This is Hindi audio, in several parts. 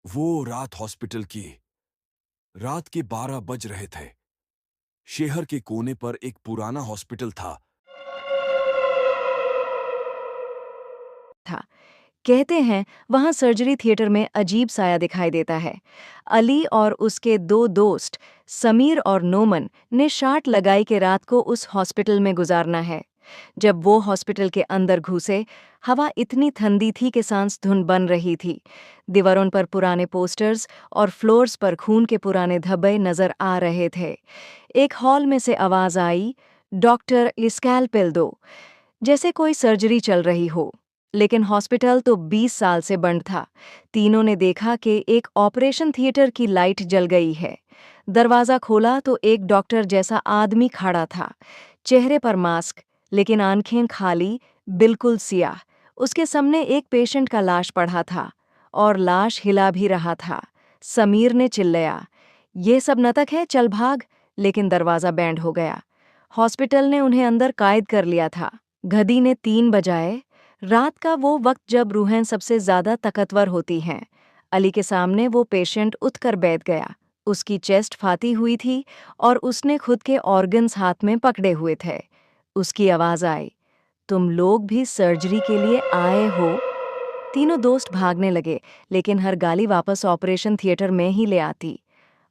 वो रात हॉस्पिटल की। रात के 12 बज रहे थे। शहर के कोने पर एक पुराना हॉस्पिटल था। था। कहते हैं वहां सर्जरी थिएटर में अजीब साया दिखाई देता है। अली और उसके दो दोस्त समीर और नोमन ने शार्ट लगाई कि रात को उस हॉस्पिटल में गुजारना है। जब वो हॉस्पिटल के अंदर घुसे, हवा इतनी ठंडी थी कि सांस धुन बन रही थी। दीवारों पर पुराने पोस्टर्स और फ्लोर्स पर खून के पुराने धब्बे नजर आ रहे थे। एक हॉल में से आवाज आई, डॉक्टर स्कैल्पेल दो, जैसे कोई सर्जरी चल रही हो। लेकिन हॉस्पिटल तो 20 साल से बंद था। तीनों ने देखा कि एक ऑपरेशन थिएटर की लाइट जल गई है। दरवाजा खोला तो एक डॉक्टर जैसा आदमी खड़ा था। चेहरे पर मास्क, लेकिन आंखें खाली, बिल्कुल सियाह। उसके सामने एक पेशेंट का लाश पड़ा था और लाश हिला भी रहा था। समीर ने चिल्लाया, ये सब नाटक है, चल भाग। लेकिन दरवाजा बैंड हो गया। हॉस्पिटल ने उन्हें अंदर कैद कर लिया था। घड़ी ने 3 बजाए। रात का वो वक्त जब रूहें सबसे ज्यादा ताकतवर होती हैं। अली के सामने वो पेशेंट उठकर बैठ गया। उसकी चेस्ट फाटी हुई थी और उसने खुद के ऑर्गन्स हाथ में पकड़े हुए थे। उसकी आवाज आई, तुम लोग भी सर्जरी के लिए आए हो? तीनों दोस्त भागने लगे, लेकिन हर गाली वापस ऑपरेशन थिएटर में ही ले आती।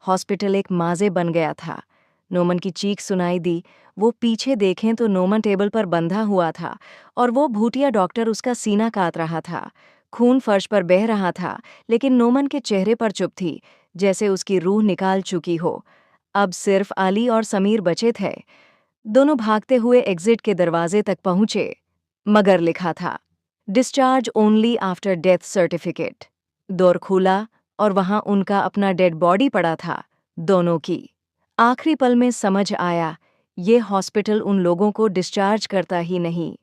हॉस्पिटल एक माजे बन गया था। नोमन की चीख सुनाई दी। वो पीछे देखें तो नोमन टेबल पर बंधा हुआ था और वो भूतिया डॉक्टर उसका सीना काट रहा था। खून फर्श पर बह रहा था, लेकिन नोमन के चेहरे पर चुप थी, जैसे उसकी रूह निकाल चुकी हो। अब सिर्फ अली और समीर बचे थे। दोनों भागते हुए एग्जिट के दरवाजे तक पहुंचे, मगर लिखा था, discharge only after death certificate. दौर खुला और वहां उनका अपना डेड बॉडी पड़ा था, दोनों की। आखिरी पल में समझ आया, ये हॉस्पिटल उन लोगों को डिस्चार्ज करता ही नहीं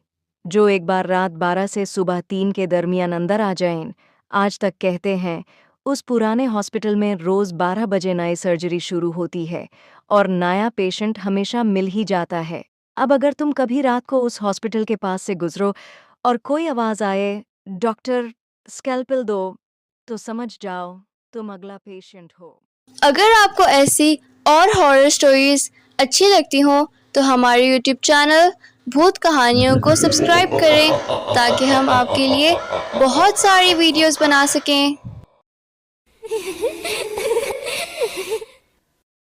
जो एक बार रात 12 से सुबह 3 के दरमियान अंदर आ जाएं। आज तक कहते हैं उस पुराने हॉस्पिटल में रोज 12 बजे नई सर्जरी शुरू होती है और नया पेशेंट हमेशा मिल ही जाता है। अब अगर तुम कभी रात को उस हॉस्पिटल के पास से गुजरो और कोई आवाज आए, डॉक्टर स्कैल्पेल दो, तो समझ जाओ तुम अगला पेशेंट हो। अगर आपको ऐसी और हॉरर स्टोरीज अच्छी लगती हो तो हमारे यूट्यूब चैनल भूत कहानियों को सब्सक्राइब करें ताकि हम आपके लिए बहुत सारी वीडियोस बना सकें।